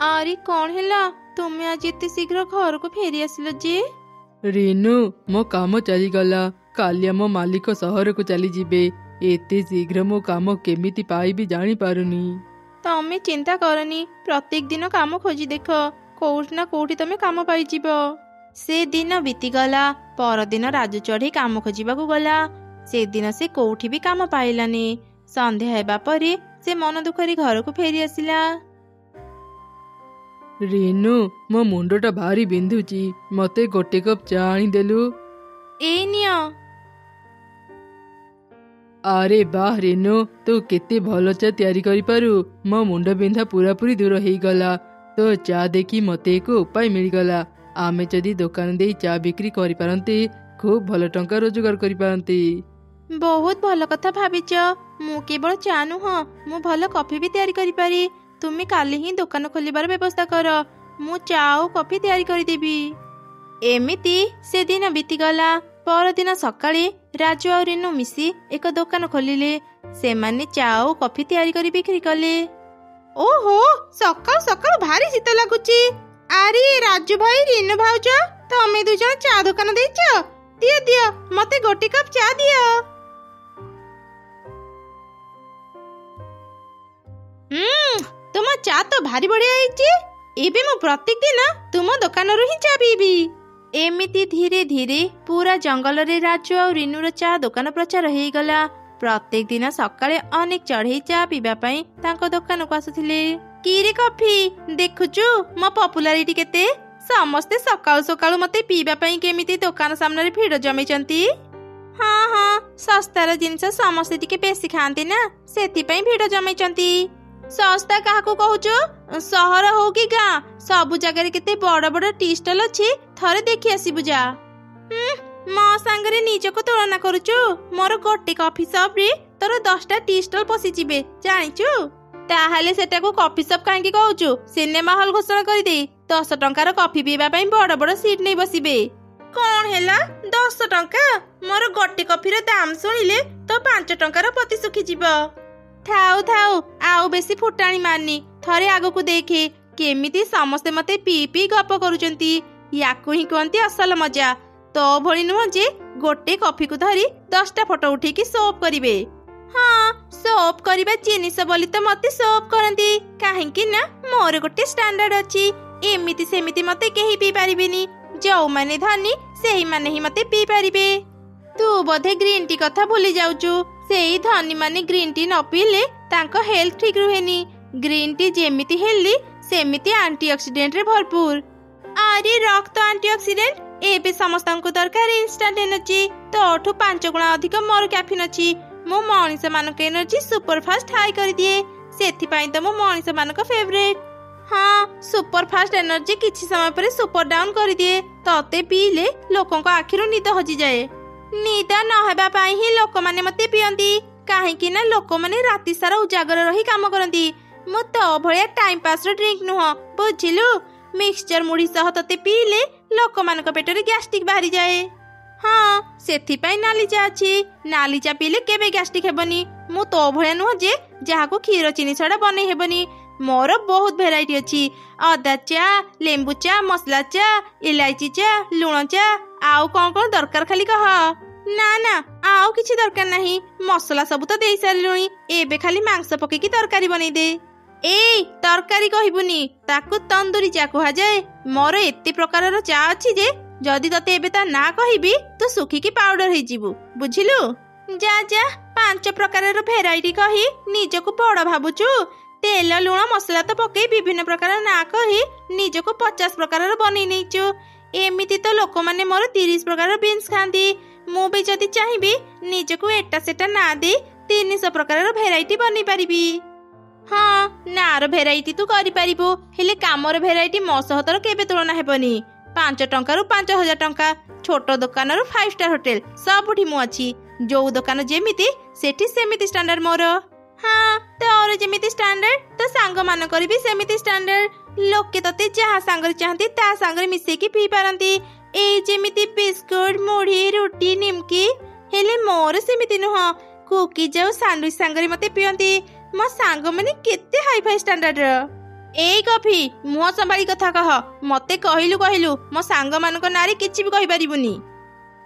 आरे कौन हैला तुमे आज एते शीघ्र घर को फेरी आसिल जे? रेणु मो काम चलीगला कालिया मो मालिक सहर को चली जीवे एते शीघ्र मो काम केमिति पाइबी जानी पारुनी। तमे चिंता करनी प्रत्येक दिन काम खोजी देख कोउठी ना कोउठी तमे काम पाई जीवो। से दिन बीतीगला पर दिन राजू चढ़ी काम खोजिबा को गला। से दिन से कोउठी भी काम पाइलानी। संध्या हेबा परे से मन दुखरी घर को फेरी आसिला। रेणु मो मुंडटा भारी बिंधुची मते गोटे कप चा आनी देलु। ए निया। अरे वाह रेणु तू केते भल चा तैयारी करि पारु। मो मुंड बिंधा पूरा पूरी दूर हो गला। तो चा देखी मते एक उपाय मिल गला। आमे जदि दुकान दे चा बिक्री करि पारंती खूब भल टंका रोजगार करि पारंती। बहुत भल कथा भाविच। मु केवल चा नुह मु भल कॉफी भी तैयारी करि पारी। तुमे काली ही दुकान खोलिबार व्यवस्था कर मु चा और कॉफी तैयारी करि देबी। एमिति से दिन बीतीगला। पर दिन सकाळे राजू और रेणु मिसी एक दुकान खोलिले। से माने चा और कॉफी तैयारी करि बिक्री कले। ओहो सकाळ सकाळ भारी शीत लागुची। अरे राजू भाई रेणु भाउज तमे दु जण चा दुकान देछ। दियो दियो मते गोटी कप चा दियो। तुम चा तो भारी बढ़िया आईची। एबे मु प्रत्येक दिन तुम दुकान रु ही चा पीबी। एमिति धीरे धीरे पूरा जंगल रे राजू और रेणुर चा दुकान प्रचार हो गला। प्रत्येक दिन सकाळे अनेक चढ़ई चा पीबा पई तांको दुकान को आसुथिले। कीरे कॉफी देखुचु मो पॉपुलारिटी केते। समस्ते सकाळु सकाळु मते पीबा पई केमिति दुकान सामने रे भीड़ जमीचंती। हाँ हाँ सस्तार जिनस समस्ते टिके बेसी खांती ना सेति पई भीड़ जमीचंती। सस्ता काहाकू कहूचु सहर हो कि गाँ सबु जगह केते बड़ बड़ टी स्टॉल अछि। थरे देखि आसीबु जा। मो संगरे निजको तुलना करूचु। मोर गोटे कॉफी शॉप रे तोर 10टा टी स्टॉल पसी जिबे जानिचु। ताहाले सेटाको कॉफी शॉप काहेकि कहूचु। सिनेमा हॉल घोषणा करि दे 10 टंकार कॉफी पीबा पई बड़ बड़ सीट नै बसिबे। कौन हैला 10 टंका? मोर गोटे कॉफीर दाम सुनिले तो 5 टंकार पति सुखी जिवो। थाउ थाउ आउ बेसी फुटाणी मारनी। थरे आगो को देखे केमिति समस्ते मते पी पी गप करूचंती। याकू ही कहंती असल मजा। तो भली नुह जे गोटे कॉफी को धरी 10टा फोटो उठेकी सोप करिवे। हाँ सोप करिबा जिनिस बोली तो मते सोप करंती। काहेकि ना मोर गोटे स्टैंडर्ड अछि। एमिति सेमिति मते केही पी पारिबेनी। जो माने धनी सेही माने ही मते पी पारिबे। तू बोधे ग्रीन टी कथा भूली जाउचु। सेही धनी माने ग्रीन टी न पीले तांको हेल्थ ठीक रुहेनी। ग्रीन टी जेमिति हेल्दी सेमिति एंटीऑक्सीडेंट रे भरपूर। अरे रक्त एंटीऑक्सीडेंट एबे समस्तंको दरकार इंस्टेंट एनर्जी। तोठू 5 गुणा अधिक मोर कैफीन अछि। मो मनीष मानक एनर्जी सुपर फास्ट हाई कर दिए। सेथि पई त मो मनीष मानक फेवरेट। हाँ सुपर फास्ट एनर्जी किछि समय पर सुपर डाउन कर दिए। तते पीले लोकों को आखिरो निद हजि जाए। निद न हेबा पई ही लोक माने मते पियंती। काहेकि ना लोक माने राति सारा उजागर रही काम करंती। मो तो भलिया टाइम पास रो ड्रिंक नुह बुझिलु। मिक्सचर मुढ़ी सह तते पीले लोक मानक पेटरे गैस्ट्रिक बाहरी जाए। हाँ सेथि पई नाली चा अछि। नाली चा पीले केबे गैस्ट्रिक हेबनी। मु तो भलिया नुह जे जहाको क्षीर चीनी छडा बनै हेबनी। मोर बहुत भेराइटी अछि। अदा चा लेंबू चा मसला चा इलायची चा लुण चा आउ कौन कौन दरकार खाली कह। ना ना आउ किछि दरकार नहीं। मसला सब तो देई सारिलुनी। एबे खाली मांस पकेकी तरकारी बनै दे। ए तरकारी कहिबुनी ताकू तंदूरी चा कहा जाए। मोर एते प्रकारर चा अछि जे जदि तते एबे ता ना कहिबी तो सुखिकी पाउडर हे जिवु बुझिलु। जा जा 5 प्रकारर भेराइटी कही निजको बड़ भाबुचु। तेल लुण मसला तो पकई विभिन्न प्रकार ना कही निजको 50 प्रकारर बनै नैचु। एमिति तो लोक माने मोर 30 प्रकार बीन्स खांती। मु भी जदि चाहिबी निजको एटा सेटा ना दे 300 प्रकारर भेराइटी बनै परिबी। हाँ नार भेराइटी तू करि परिबो हेले कामर भेराइटी मो सह तोर केबे तुलना हेबनी। 5 टंका रु 5000 टंका छोट दुकान रु 5 स्टार होटल सबुठी मु अछि। जो दुकान जेमिति सेठी सेमिति स्टैंडर्ड मोर। हाँ तोर जेमिति स्टैंडर्ड तो सांग मान करबी सेमिति स्टैंडर्ड। लोके तते जहा सांगरे चाहती ता सांगरे मिसेकी पी पारंती। ए जेमिति बिस्कुट मुढ़ी रोटी निमकी हेले मोर सेमिति नुह। कुकीज और सैंडविच सांगरे मते पियंती। मो सांग माने केते हाई फाई स्टैंडर्ड रो। ଏଇ କଫି ମୁହଁ ସମ୍ଭାଳି କଥା କହ। ମତେ କହିଲୁ କହିଲୁ ମୋ ସାଙ୍ଗମାନଙ୍କ ନାଁରେ କିଛି ବି କହିପାରିବୁନି।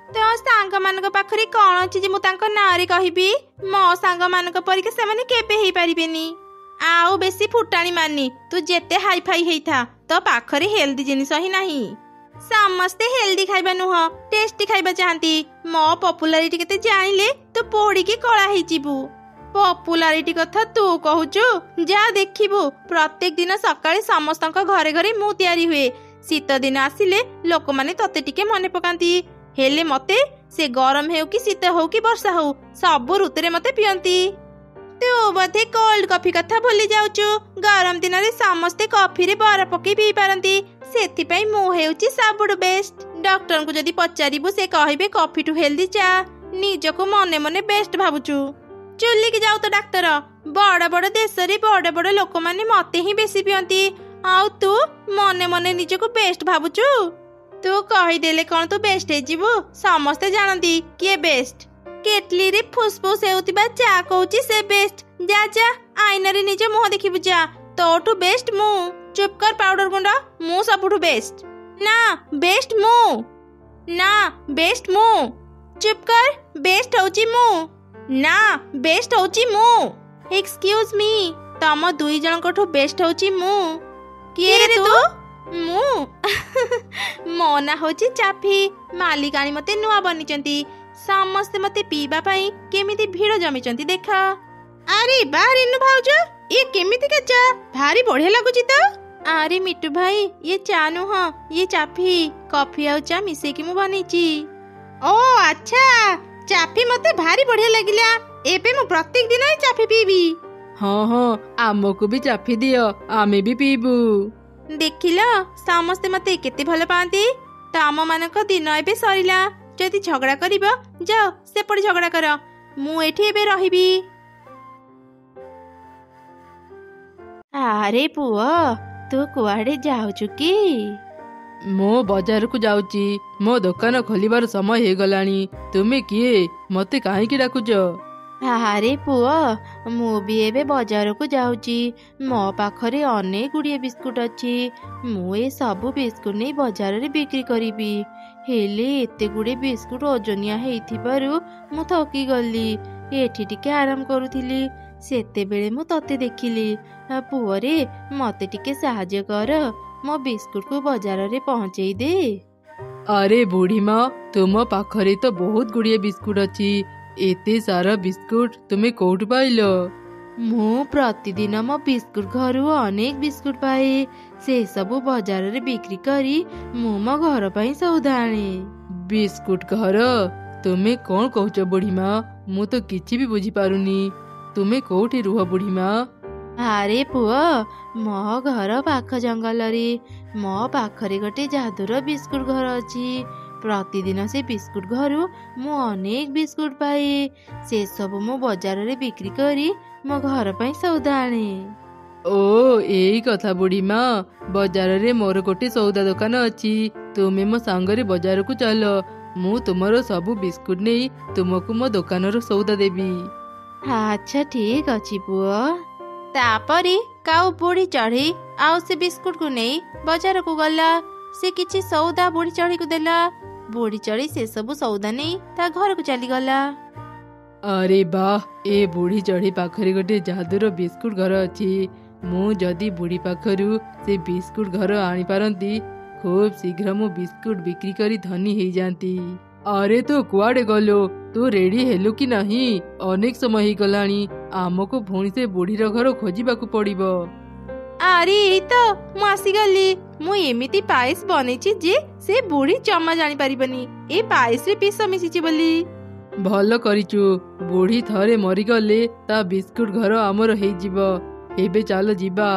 ତୋ ସାଙ୍ଗମାନଙ୍କ ପାଖରେ କଣ ଅଛି ଯେ ମୁଁ ତାଙ୍କ ନାଁରେ କହିବି? ମୋ ସାଙ୍ଗମାନଙ୍କ ପରିକା ସେମାନେ କେବେ ହେଇପାରିବେନି। ଆଉ ବେଶୀ ଫୁଟାଣି ମାନି। ତୁ ଯେତେ ହାଇଫାଇ ହେଇଥା, ତୋ ପାଖରେ ହେଲ୍ଦି ଜିନିଷ ହିଁ ନାହିଁ। ସମସ୍ତେ ହେଲ୍ଦି ଖାଇବା ନୁହଁ, ଟେଷ୍ଟି ଖାଇବା ଚାହାନ୍ତି। ମୋ ପପୁଲାରିଟି କେତେ ଜାଣିଲେ ତୁ ପୋଡ଼ିକି କଳା ହେଇଯିବୁ। ପପୁଲାରିଟି କଥା ତୁ କହୁଛୁ? ଯା ଦେଖିବୁ, ପ୍ରତ୍ୟେକ ଦିନ ସକାଳେ ସମସ୍ତଙ୍କ ଘରେ ଘରେ ମୁଁ ତିଆରି ହୁଏ। ଶୀତ ଦିନ ଆସିଲେ ଲୋକମାନେ ତତେ ଟିକେ ମନେ ପକାନ୍ତି। ହେଲେ ମତେ ସେ ଗରମ ହେଉ କି ଶୀତ ହଉ କି ବର୍ଷା ହଉ, ସବୁ ଋତୁରେ ମତେ ପିଅନ୍ତି। ତୁ ବୋଧେ କୋଲ୍ଡ କଫି କଥା ଭୁଲି ଯାଉଛୁ। ଗରମ ଦିନରେ ସମସ୍ତେ କଫିରେ ବରଫ ପକେଇ ପିଇ ପାରନ୍ତି, ସେଥିପାଇଁ ମୁଁ ହେଉଛି ସବୁଠୁ ବେଷ୍ଟ। ଡକ୍ଟରଙ୍କୁ ଯଦି ପଚାରିବୁ ସେ କହିବେ କଫିଠୁ ହେଲ୍ଦି ଚା। ନିଜକୁ ମନେ ମନେ ବେଷ୍ଟ ଭାବୁଛୁ। ଚୁଲିକି ଯାଉ ତ ଡାକ୍ତର। ବଡ଼ ବଡ଼ ଦେଶରେ ବଡ଼ ବଡ଼ ଲୋକମାନେ ମତେ ହିଁ ବେଶୀ ପିଅନ୍ତି, ଆଉ ତୁ ମନେ ମନେ ନିଜକୁ ବେଷ୍ଟ ଭାବୁଛୁ। ତୁ କହିଦେଲେ କଣ ତୁ ବେଷ୍ଟ ହେଇଯିବୁ? ସମସ୍ତେ ଜାଣନ୍ତି କିଏ ବେଷ୍ଟ। କେଟଲିରେ ଫୁସଫୁସ ହେଉଥିବା ଚା କହୁଛି ସେ ବେଷ୍ଟ। ଯା ଯା, ଆଇନାରେ ନିଜ ମୁହଁ ଦେଖିବୁ ଯା। ତୋଠୁ ବେଷ୍ଟ ମୁଁ। ଚୁପ୍ କର ପାଉଡର ଗୁଣ୍ଡ। ମୁଁ ସବୁଠୁ ବେଷ୍ଟ। ନା, ବେଷ୍ଟ ମୁଁ। ନା, ବେଷ୍ଟ ମୁଁ। ଚୁପ୍ କର, ବେଷ୍ଟ ହଉଛି ମୁଁ। ନା, ବେଷ୍ଟ ହଉଛି ମୁଁ। ଏକ୍ସକ୍ୟୁଜ ମି, ତମ ଦୁଇ ଜଣଙ୍କଠୁ ବେଷ୍ଟ ହଉଛି ମୁଁ। କିଏ ରେ ତୁ? ମୁଁ ମୋ ନାଁ ହଉଛି ଚାଫି। ମାଲିକାଣୀ ମତେ ନୂଆ ବନିଛନ୍ତି। ସମସ୍ତେ ମତେ ପିଇବା ପାଇଁ କେମିତି ଭିଡ଼ ଜମିଛନ୍ତି ଦେଖ। ଆରେ ବା ରିନୁ ଭାଉଜ, ଇଏ କେମିତିକା ଚା? ଭାରି ବଢିଆ ଲାଗୁଛି ତ। ଆରେ ମିଟୁ ଭାଇ, ଇଏ ଚା ନୁହଁ, ଇଏ ଚାଫି। କଫି ଆଉ ଚା ମିଶେଇକି ମୁଁ ବନେଇଛି। ଓ ଆଚ୍ଛା, ଚାଫି ମତେ ଭାରି ବଢିଆ ଲାଗିଲା। ଏବେ ମୁଁ ପ୍ରତ୍ୟେକ ଦିନ ଏଇ ଚାଫି ପିଇବି। ହଁ ହଁ, ଆମକୁ ବି ଚାଫି ଦିଅ, ଆମେ ବି ପିଇବୁ। ଦେଖିଲ, ସମସ୍ତେ ମତେ କେତେ ଭଲ ପାଆନ୍ତି। ତମ ମାନଙ୍କ ଦିନ ଏବେ ସରିଲା। ଯଦି ଝଗଡା କରିବ, ଯାଅ ସେପଟେ ଝଗଡା କର। ମୁଁ ଏଠି ଏବେ ରହିବି। ଆରେ ପୁଅ, ତୁ କୁଆଡେ ଯାଉଛୁ କି? ମୁଁ ବଜାରକୁ ଯାଉଛି। ମୋ ଦୋକାନ ଖୋଲିବାର ସମୟ ହେଇଗଲାଣି। ତୁମେ କିଏ? ମତେ କାହିଁକି ଡାକୁଛ? ଆରେ ପୁଅ, ମୁଁ ବି ଏବେ ବଜାରକୁ ଯାଉଛି। ମୋ ପାଖରେ ଅନେକ ଗୁଡ଼ିଏ ବିସ୍କୁଟ ଅଛି। ମୁଁ ଏ ସବୁ ବିସ୍କୁଟ ନେଇ ବଜାରରେ ବିକ୍ରି କରିବି। ହେଲେ ଏତେ ଗୁଡ଼ିଏ ବିସ୍କୁଟ ଓଜନିଆ ହେଇଥିବାରୁ ମୁଁ ଥକିଗଲି। ଏଠି ଟିକେ ଆରାମ କରୁଥିଲି, ସେତେବେଳେ ମୁଁ ତତେ ଦେଖିଲି। ପୁଅରେ, ମତେ ଟିକେ ସାହାଯ୍ୟ କର। ମୋ ବିସ୍କୁଟକୁ ବଜାରରେ ପହଞ୍ଚେଇ ଦେ। ଆରେ ବୁଢ଼ୀମା, ତୁମ ପାଖରେ ତ ବହୁତ ଗୁଡ଼ିଏ ବିସ୍କୁଟ ଅଛି। ଏତେ ସାରା ବିସ୍କୁଟ ତୁମେ କୋଉଠୁ ପାଇଲ? ମୁଁ ପ୍ରତିଦିନ ମୋ ବିସ୍କୁଟ ଘରୁ ଅନେକ ବିସ୍କୁଟ ପାଏ। ସେସବୁ ବଜାରରେ ବିକ୍ରି କରି ମୁଁ ମୋ ଘର ପାଇଁ ସଉଦା ଆଣେ। ବିସ୍କୁଟ ଘର? ତୁମେ କଣ କହୁଛ ବୁଢ଼ୀମା? ମୁଁ ତ କିଛି ବି ବୁଝିପାରୁନି। ତୁମେ କୋଉଠି ରୁହ ବୁଢ଼ୀମା? ଆରେ ପୁଅ, ମୋ ଘର ପାଖ ଜଙ୍ଗଲରେ। ମୋ ପାଖରେ ଗୋଟେ ଯାଦୁର ବିସ୍କୁଟ ଘର ଅଛି। ପ୍ରତିଦିନ ସେ ବିସ୍କୁଟ ଘରୁ ମୁଁ ଅନେକ ବିସ୍କୁଟ ପାଏ। ସେସବୁ ମୁଁ ବଜାରରେ ବିକ୍ରି କରି ମୋ ଘର ପାଇଁ ସଉଦା ଆଣେ। ଓ ଏଇ କଥା ବୁଢ଼ୀମା। ବଜାରରେ ମୋର ଗୋଟେ ସଉଦା ଦୋକାନ ଅଛି। ତୁମେ ମୋ ସାଙ୍ଗରେ ବଜାରକୁ ଚାଲ। ମୁଁ ତୁମର ସବୁ ବିସ୍କୁଟ ନେଇ ତୁମକୁ ମୋ ଦୋକାନର ସଉଦା ଦେବି। ଆଚ୍ଛା ଠିକ ଅଛି ପୁଅ। ତାପରେ କାଉ ବୁଢ଼ୀ ଚଢ଼େଇ ଆଉ ସେ ବିସ୍କୁଟକୁ ନେଇ ବଜାରକୁ ଗଲା। ସେ କିଛି ସଉଦା ବୁଢ଼ୀ ଚଢ଼େଇକୁ ଦେଲା। ବୁଢ଼ୀ ଚଢ଼େଇ ସେସବୁ ସଉଦା ନେଇ ତା ଘରକୁ ଚାଲିଗଲା। ଆରେ ବାଃ, ଏ ବୁଢ଼ୀ ଚଢ଼େଇ ପାଖରେ ଗୋଟେ ଯାଦୁର ବିସ୍କୁଟ ଘର ଅଛି। ମୁଁ ଯଦି ବୁଢ଼ୀ ପାଖରୁ ସେ ବିସ୍କୁଟ ଘର ଆଣିପାରନ୍ତି, ଖୁବ୍ ଶୀଘ୍ର ମୁଁ ବିସ୍କୁଟ ବିକ୍ରି କରି ଧନୀ ହେଇଯାନ୍ତି। ଆରେ ତୁ କୁଆଡ଼େ ଗଲୁ? ତୁ ରେଡି ହେଲୁ କି ନାହିଁ? ଅନେକ ସମୟ ହେଇଗଲାଣି। ଆମକୁ ପୁଣି ସେ ବୁଢ଼ୀର ଘର ଖୋଜିବାକୁ ପଡ଼ିବ। ଆରେ ଏଇ ତ ମୁଁ ଆସିଗଲି। ମୁଁ ଏମିତି ପାଏସ ବନେଇଛି ଯେ ସେ ବୁଢ଼ୀ ଜମା ଜାଣିପାରିବନି ଏ ପାଏସରେ ବିଷ ମିଶିଛି ବୋଲି। ଭଲ କରିଛୁ। ବୁଢ଼ୀ ଥରେ ମରିଗଲେ ତା ବିସ୍କୁଟ ଘର ଆମର ହେଇଯିବ। ଏବେ ଚାଲ ଯିବା।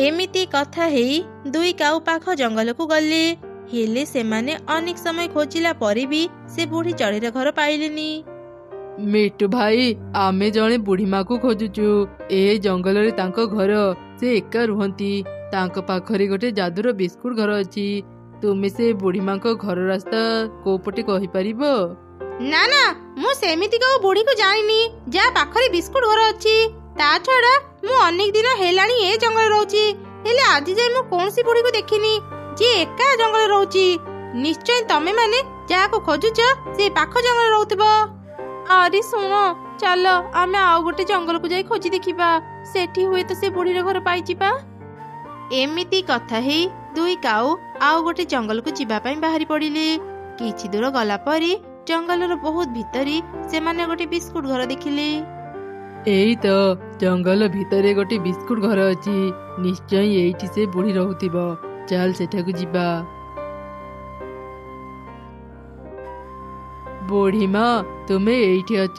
ଏମିତି କଥା ହେଇ ଦୁଇ କାଉ ପାଖ ଜଙ୍ଗଲକୁ ଗଲେ। ହେଲେ ସେମାନେ ଅନେକ ସମୟ ଖୋଜିଲା ପରେ ବି ସେ ବୁଢ଼ୀ ଚଢ଼େଇର ଘର ପାଇଲେନି। ମିଟୁ ଭାଇ, ଆମେ ଜଣେ ବୁଢ଼ୀମାକୁ ଖୋଜୁଛୁ। ଏ ଜଙ୍ଗଲରେ ତାଙ୍କ ଘର। ସେ ଏକା ରୁହନ୍ତି। ତାଙ୍କ ପାଖରେ ଗୋଟେ ଯାଦୁର ବିସ୍କୁଟ ଘର ଅଛି। ତୁମେ ସେ ବୁଢ଼ୀମାଙ୍କ ଘର ରାସ୍ତା କୋଉ ପଟେ କହିପାରିବ? ନା ନା, ମୁଁ ସେମିତି କୋଉ ବୁଢ଼ୀକୁ ଜାଣିନି ଯାହା ପାଖରେ ବିସ୍କୁଟ ଘର ଅଛି। ତା ଛଡା ମୁଁ ଅନେକ ଦିନ ହେଲାଣି ଏ ଜଙ୍ଗଲ ରହୁଛି। ହେଲେ ଆଜି ଯାଏ ମୁଁ କୌଣସି ବୁଢ଼ୀକୁ ଦେଖିନି ଯିଏ ଏକା ଜଙ୍ଗଲରେ ରହୁଛି। ନିଶ୍ଚୟ ତମେ ମାନେ ଯାହାକୁ ଖୋଜୁଛ ସେ ପାଖ ଜଙ୍ଗଲରେ ରହୁଥିବ। ଆରେ ଶୁଣ, ଚାଲ ଆମେ ଆଉ ଗୋଟେ ଜଙ୍ଗଲକୁ ଯାଇ ଖୋଜି ଦେଖିବା। ସେଠି ହୁଏତ ସେ ବୁଢ଼ୀର ଘର ପାଇଯିବା। ଏମିତି କଥା ହେଇ ଦୁଇ କାଉ ଆଉ ଗୋଟେ ଜଙ୍ଗଲକୁ ଯିବା ପାଇଁ ବାହାରି ପଡ଼ିଲେ। କିଛି ଦୂର ଗଲା ପରେ ଜଙ୍ଗଲର ବହୁତ ଭିତରେ ସେମାନେ ଗୋଟେ ବିସ୍କୁଟ ଘର ଦେଖିଲେ। ଏଇ ତ ଜଙ୍ଗଲ ଭିତରେ ଗୋଟେ ବିସ୍କୁଟ ଘର ଅଛି। ନିଶ୍ଚୟ ଏଇଠି ସେ ବୁଢ଼ୀ ରହୁଥିବ। ଚାଲ ସେଠାକୁ ଯିବା। ବୁଢ଼ୀ ମା, ତୁମେ ଏଇଠି ଅଛ?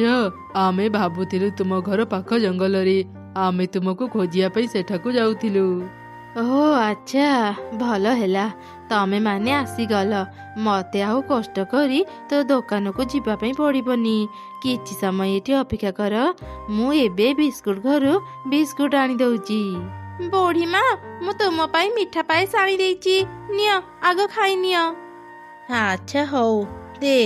ଆମେ ଭାବୁଥିଲୁ ତୁମ ଘର ପାଖ ଜଙ୍ଗଲରେ। ଆମେ ତୁମକୁ ଖୋଜିବା ପାଇଁ ସେଠାକୁ ଯାଉଥିଲୁ। ଓହୋ, ଆଚ୍ଛା, ଭଲ ହେଲା ତମେ ମାନେ ଆସିଗଲ। ମତେ ଆଉ କଷ୍ଟ କରି ତୋ ଦୋକାନକୁ ଯିବା ପାଇଁ ପଡ଼ିବନି। କିଛି ସମୟ ଏଠି ଅପେକ୍ଷା କର, ମୁଁ ଏବେ ବିସ୍କୁଟ ଘରୁ ବିସ୍କୁଟ ଆଣି ଦଉଛି। ବୁଢ଼ୀ ମା, ମୁଁ ତୁମ ପାଇଁ ମିଠା ପାଏସ ଆଣି ଦେଇଛି, ନିଅ ଆଗ ଖାଇନିଅ। ଆଚ୍ଛା ହଉ, ଦେ।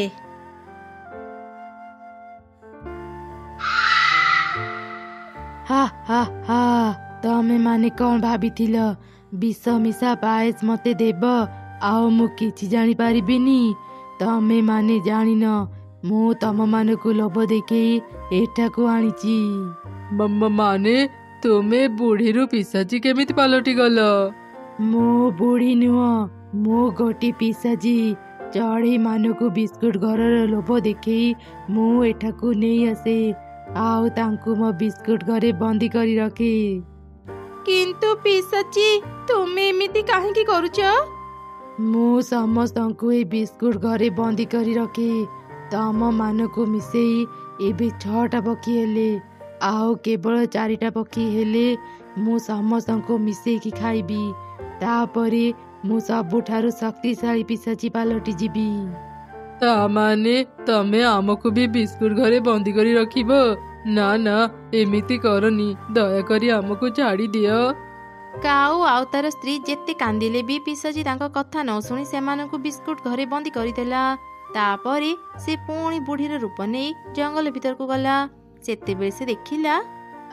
ହା ହା ହା, ତମେ ମାନେ କଣ ଭାବିଥିଲ ବିଷ ମିଶା ପାଏସ ମତେ ଦେବ ଆଉ ମୁଁ କିଛି ଜାଣିପାରିବିନି? ତମେ ମାନେ ଜାଣିନ ମୁଁ ତମମାନଙ୍କୁ ଲୋଭ ଦେଖେଇ ଏଠାକୁ ଆଣିଛି। ମାନେ ତୁମେ ବୁଢ଼ୀରୁ ପିଶାଚି କେମିତି ପାଲଟି ଗଲ? ମୁଁ ବୁଢ଼ୀ ନୁହଁ, ମୁଁ ଗୋଟେ ପିଶାଚି। ଚଢ଼େଇ ମାନଙ୍କୁ ବିସ୍କୁଟ ଘରର ଲୋଭ ଦେଖେଇ ମୁଁ ଏଠାକୁ ନେଇ ଆସେ ଆଉ ତାଙ୍କୁ ମୋ ବିସ୍କୁଟ ଘରେ ବନ୍ଦୀ କରି ରଖେ। କିନ୍ତୁ ପିଶାଚି, ତୁମେ ଏମିତି କାହିଁକି କରୁଛ? ମୁଁ ସମସ୍ତଙ୍କୁ ଏ ବିସ୍କୁଟ ଘରେ ବନ୍ଦୀ କରି ରଖେ। ତମ ମାନଙ୍କୁ ମିଶେଇ ଏବେ 6ଟା ପକ୍ଷୀ ହେଲେ, ଆଉ କେବଳ 4ଟା ପକ୍ଷୀ ହେଲେ ମୁଁ ସମସ୍ତଙ୍କୁ ମିଶେଇକି ଖାଇବି। ତାପରେ ମୁଁ ସବୁଠାରୁ ଶକ୍ତିଶାଳୀ ପିଶାଚି ପାଲଟି ଯିବି। ତା ମାନେ ତମେ ଆମକୁ ବି ବିସ୍କୁଟ ଘରେ ବନ୍ଦୀ କରି ରଖିବ? ନା ନା, ଏମିତି କରନି, ଦୟାକରି ଆମକୁ ଛାଡ଼ି ଦିଅ। କାଉ ଆଉ ତାର ସ୍ତ୍ରୀ ଯେତେ କାନ୍ଦିଲେ ବି ପିଶାଚି ତାଙ୍କ କଥା ନ ଶୁଣି ସେମାନଙ୍କୁ ବିସ୍କୁଟ ଘରେ ବନ୍ଦୀ କରିଦେଲା। ତାପରେ ସେ ପୁଣି ବୁଢ଼ୀର ରୂପ ନେଇ ଜଙ୍ଗଲ ଭିତରକୁ ଗଲା। ସେତେବେଳେ ସେ ଦେଖିଲା,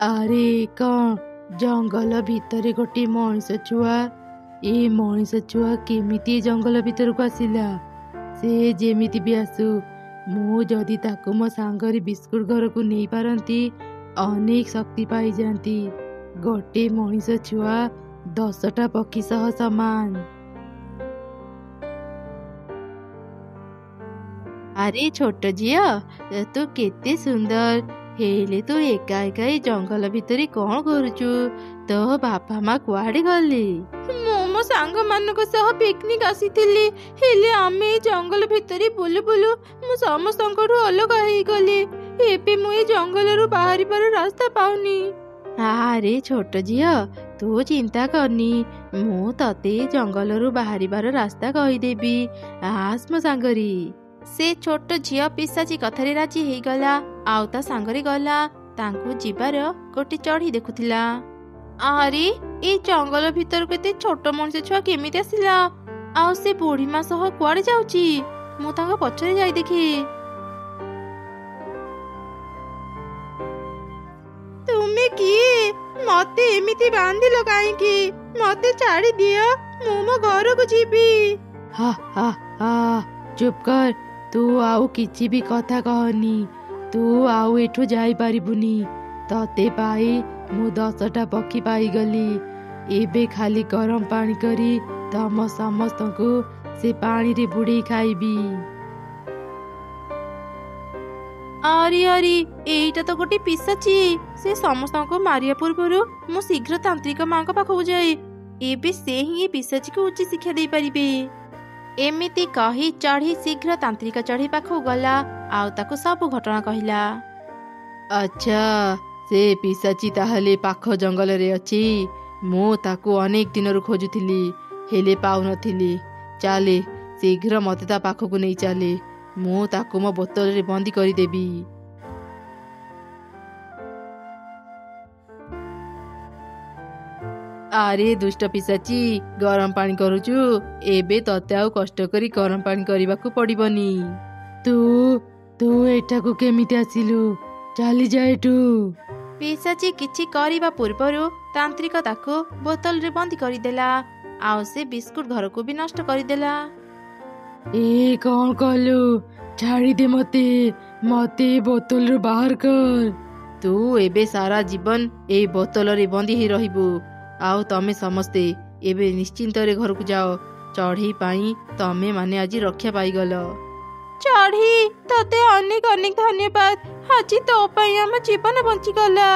ଆରେ କଣ ଜଙ୍ଗଲ ଭିତରେ ଗୋଟେ ମଣିଷ ଛୁଆ। ଏ ମଣିଷ ଛୁଆ କେମିତି ଜଙ୍ଗଲ ଭିତରକୁ ଆସିଲା? ସେ ଯେମିତି ବି ଆସୁ, ମୁଁ ଯଦି ତାକୁ ମୋ ସାଙ୍ଗରେ ବିସ୍କୁଟ ଘରକୁ ନେଇ ପାରନ୍ତି ଅନେକ ଶକ୍ତି ପାଇଯାଆନ୍ତି। ଗୋଟେ ମଣିଷ ଛୁଆ 10ଟା ପକ୍ଷୀ ସହ ସମାନ। ଆରେ ଛୋଟ ଝିଅ, ତୁ କେତେ ସୁନ୍ଦର। ହେଲେ ତୁ ଏକା ଏକା ଏ ଜଙ୍ଗଲ ଭିତରେ କଣ କରୁଛୁ? ତୋ ବାପା ମା କୁଆଡେ ଗଲେ? ମୁଁ ମୋ ସାଙ୍ଗମାନଙ୍କ ସହ ପିକନିକ ଆସିଥିଲି, ହେଲେ ଆମେ ଏ ଜଙ୍ଗଲ ଭିତରେ ବୁଲୁ ବୁଲୁ ମୁଁ ସମସ୍ତଙ୍କଠୁ ଅଲଗା ହେଇଗଲି। ଏବେ ମୁଁ ଏ ଜଙ୍ଗଲରୁ ବାହାରିବାର ରାସ୍ତା ପାଉନି। ଆରେ ଛୋଟ ଝିଅ, ତୁ ଚିନ୍ତା କରନି, ମୁଁ ତତେ ଜଙ୍ଗଲରୁ ବାହାରିବାର ରାସ୍ତା କହିଦେବି। ଆସ ମୋ ସାଙ୍ଗରେ। ସେ ଛୋଟ ଝିଅ ପିଶାଚି କଥାରେ ରାଜି ହେଇଗଲା ଆଉ ତା ସାଙ୍ଗରେ ଗଲା। ତାଙ୍କୁ ଯିବାର ଗୋଟେ ଚଢ଼େଇ ଦେଖୁଥିଲା। ଆରେ ଏ ଜଙ୍ଗଲ ଭିତରକୁ ଏତେ ଛୋଟ ମଣିଷ ଛୁଆ କେମିତି ଆସିଲା? ଆଉ ସେ ବୁଢ଼ୀ ମା ସହ କୁଆଡେ ଯାଉଛି? ମୁଁ ତାଙ୍କ ପଛରେ ଯାଇ ଦେଖେ। ତୁମେ କିଏ? ମତେ ଏମିତି ବାନ୍ଧିଲ କାହିଁକି? ମତେ ଛାଡ଼ି ଦିଅ, ମୁଁ ମୋ ଘରକୁ ଯିବି। ହା ହା ହା, ଚୁପ୍ କର। ତୁ ଆଉ କିଛି ବି କଥା କହନି। ତୁ ଆଉ ଏଠୁ ଯାଇପାରିବୁନି। ତତେ ପାଇ ମୁଁ 10ଟା ପକ୍ଷୀ ପାଇଗଲି। ଏବେ ଖାଲି ଗରମ ପାଣି କରି ତମ ସମସ୍ତଙ୍କୁ ସେ ପାଣିରେ ବୁଡ଼େଇ ଖାଇବି। ଆରେ ଆରେ, ଏଇଟା ତ ଗୋଟେ ପିଶାଚି। ସେ ସମସ୍ତଙ୍କୁ ମାରିବା ପୂର୍ବରୁ ମୁଁ ଶୀଘ୍ର ତାନ୍ତ୍ରିକ ମାଙ୍କ ପାଖକୁ ଯାଏ। ଏବେ ସେ ହିଁ ଏ ପିଶାଚିକୁ ଉଚିତ ଶିକ୍ଷା ଦେଇପାରିବେ। ଏମିତି କହି ଚଢ଼େଇ ଶୀଘ୍ର ତାନ୍ତ୍ରିକ ଚଢ଼େଇ ପାଖକୁ ଗଲା ଆଉ ତାକୁ ସବୁ ଘଟଣା କହିଲା। ଆଚ୍ଛା, ସେ ପିଶାଚି ତାହେଲେ ପାଖ ଜଙ୍ଗଲରେ ଅଛି। ମୁଁ ତାକୁ ଅନେକ ଦିନରୁ ଖୋଜୁଥିଲି, ହେଲେ ପାଉନଥିଲି। ଚାଲେ, ଶୀଘ୍ର ମତେ ତା ପାଖକୁ ନେଇ ଚାଲେ। ମୁଁ ତାକୁ ମୋ ବୋତଲରେ ବନ୍ଦୀ କରିଦେବି। ଆରେ ଦୁଷ୍ଟ ପିଶାଚି, ଗରମ ପାଣି କରୁଛୁ? ଏବେ ତତେ ଆଉ କଷ୍ଟ କରି ଗରମ ପାଣି କରିବାକୁ ପଡ଼ିବନି। ତୁ ଏଠାକୁ କେମିତି ଆସିଲୁ? ଚାଲିଯା ଏଠୁ। ପିଶାଚି କିଛି କରିବା ପୂର୍ବରୁ ତାନ୍ତ୍ରିକ ତାକୁ ବୋତଲରେ ବନ୍ଦୀ କରିଦେଲା। ଆଉ ସେ ବିସ୍କୁଟ ଘରକୁ ବି ନଷ୍ଟ କରିଦେଲା। ଏ କଣ କଲୁ? ଛାଡ଼ିଦେ ମତେ, ମତେ ବୋତଲରୁ ବାହାର କର। ତୁ ଏବେ ସାରା ଜୀବନ ଏଇ ବୋତଲରେ ବନ୍ଦୀ ହେଇ ରହିବୁ। ଆଉ ତମେ ସମସ୍ତେ ଏବେ ନିଶ୍ଚିନ୍ତରେ ଘରକୁ ଯାଅ। ଚଢ଼େଇ ପାଇଁ ତମେ ମାନେ ଆଜି ରକ୍ଷା ପାଇଗଲ। ଚଢ଼େଇ, ତତେ ଅନେକ ଅନେକ ଧନ୍ୟବାଦ। ଆଜି ତୋ ପାଇଁ ଆମ ଜୀବନ ବଞ୍ଚିଗଲା।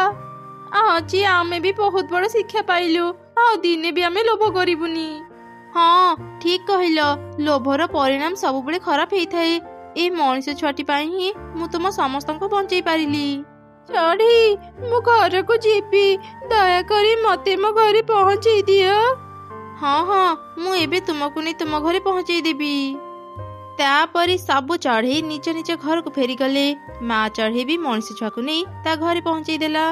ଆଜି ଆମେ ବି ବହୁତ ବଡ଼ ଶିକ୍ଷା ପାଇଲୁ। ଆଉ ଦିନେ ବି ଆମେ ଲୋଭ କରିବୁନି। ହଁ, ଠିକ କହିଲ। ଲୋଭର ପରିଣାମ ସବୁବେଳେ ଖରାପ ହେଇଥାଏ। ଏଇ ମଣିଷ ଛୁଆଟି ପାଇଁ ହିଁ ମୁଁ ତୁମ ସମସ୍ତଙ୍କୁ ବଞ୍ଚେଇ ପାରିଲି। ଚଢ଼େଇ, ମୁଁ ଘରକୁ ଯିବି। ଦୟାକରି ମତେ ମୋ ଘରେ ପହଞ୍ଚେଇ ଦିଅ। ହଁ ହଁ, ମୁଁ ଏବେ ତୁମକୁ ନେଇ ତୁମ ଘରେ ପହଞ୍ଚେଇ ଦେବି। ତାପରେ ସବୁ ଚଢ଼େଇ ନିଜ ନିଜ ଘରକୁ ଫେରିଗଲେ। ମା ଚଢ଼େଇ ବି ମଣିଷ ଛୁଆକୁ ନେଇ ତା ଘରେ ପହଞ୍ଚେଇ ଦେଲା।